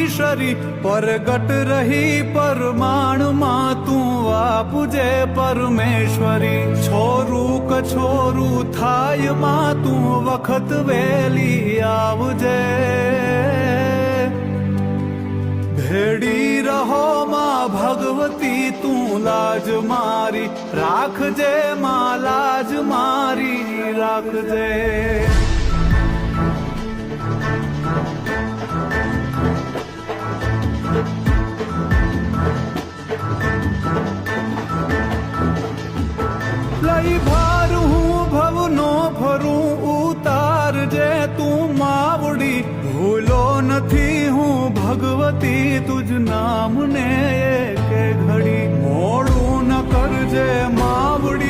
શરી પરગટ રહી પરમાણમાં તું આપજે પરમેશ્વરી છોરું કછોરું થાય માં તું વખત વેલી આવજે ભેડી રહો માં ભગવતી તું લાજ મારી રાખજે માં લાજ મારી રાખજે લઈ ભાર હું ભવનો ફરું ઉતારજે તું માવડી ભૂલો નથી હું ભગવતી તુજ નામને એક ઘડી મોડું ન કરજે માવડી